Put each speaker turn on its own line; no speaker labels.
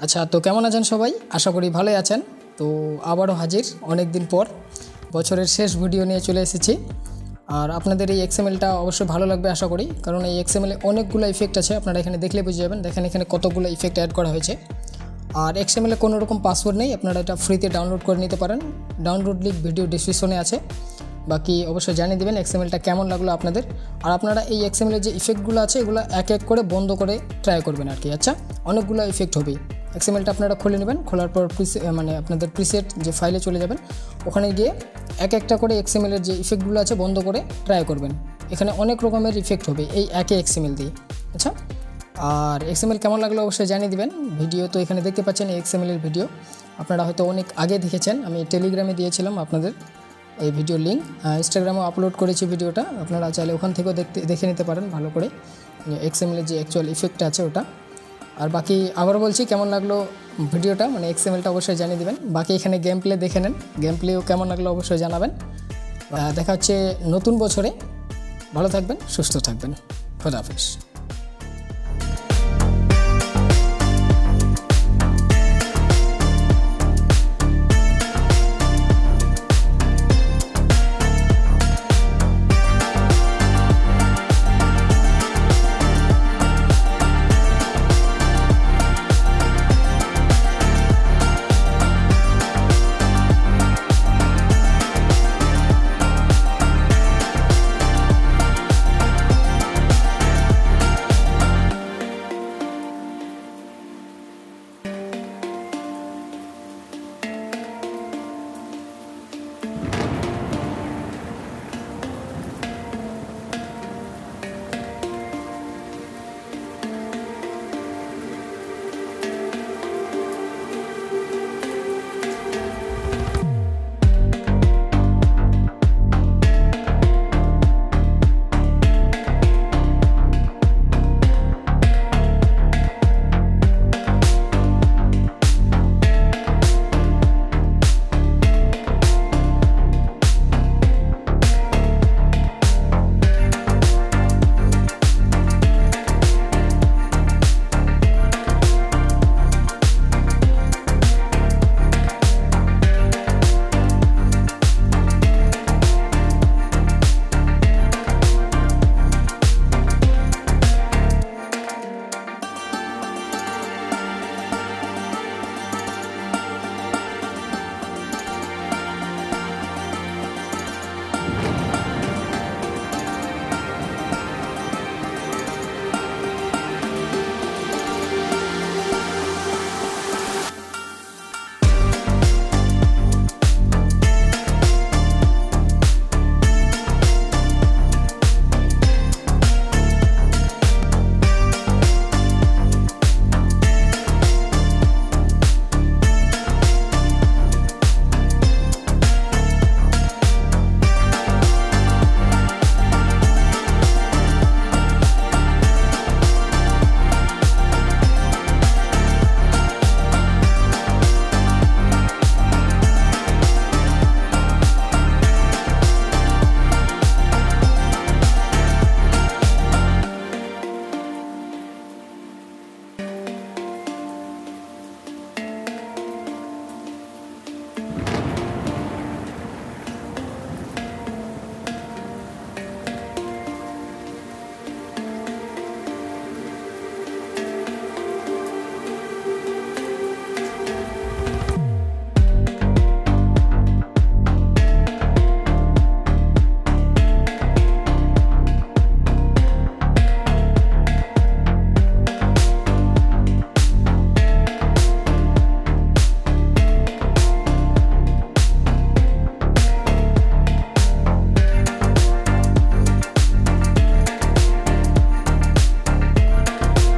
আচ্ছা, তো কেমন আছেন সবাই? আশা করি ভালোই আছেন। তো আবারও হাজির অনেক দিন পর বছরের শেষ ভিডিও নিয়ে চলে এসেছি। আর আপনাদের এই এক্সএমএলটা অবশ্যই ভালো লাগবে আশা করি, কারণ এই এক্সএমএলে অনেকগুলো ইফেক্ট আছে। আপনারা এখানে দেখলে বুঝে যাবেন। দেখেন এখানে কতগুলো ইফেক্ট অ্যাড করা হয়েছে। আর এক্সএমএলে কোনো রকম পাসওয়ার্ড নেই, আপনারা এটা ফ্রিতে ডাউনলোড করে নিতে পারেন। ডাউনলোড লিঙ্ক ভিডিও ডিসক্রিপশনে আছে। বাকি অবশ্যই জানিয়ে দেবেন এক্সএমএলটা কেমন লাগলো আপনাদের। আর আপনারা এই এক্সএমএলের যে ইফেক্টগুলো আছে এগুলো এক এক করে বন্ধ করে ট্রাই করবেন আর কি। আচ্ছা, অনেকগুলো ইফেক্ট হবে। এক্সএমএলটা আপনারা খুলে নেবেন, খোলার পর আপনাদের প্রিসেট যে ফাইলে চলে যাবেন, ওখানে গিয়ে এক একটা করে এক্সএমএলের যে ইফেক্টগুলো আছে বন্ধ করে ট্রাই করবেন। এখানে অনেক রকমের ইফেক্ট হবে এই একই এক্সএমএল দিয়ে। আচ্ছা, আর এক্সএমএল কেমন লাগলো অবশ্যই জানিয়ে দিবেন। ভিডিও তো এখানে দেখতে পাচ্ছেন এই এক্সএমএলের ভিডিও আপনারা হয়তো অনেক আগে দেখেছেন। আমি টেলিগ্রামে দিয়েছিলাম আপনাদের এই ভিডিও লিঙ্ক, ইনস্টাগ্রামেও আপলোড করেছি ভিডিওটা। আপনারা চাইলে ওখান থেকেও দেখে নিতে পারেন ভালো করে এক্সএমএলের যে অ্যাকচুয়াল ইফেক্টটা আছে ওটা। আর বাকি আবার বলছি, কেমন লাগলো ভিডিওটা, মানে এক্সএমএলটা অবশ্যই জানিয়ে দেবেন। বাকি এখানে গেম প্লে দেখে নেন, গেম প্লেও কেমন লাগলো অবশ্যই জানাবেন। দেখা হচ্ছে নতুন বছরে। ভালো থাকবেন, সুস্থ থাকবেন। খোদা হাফেজ।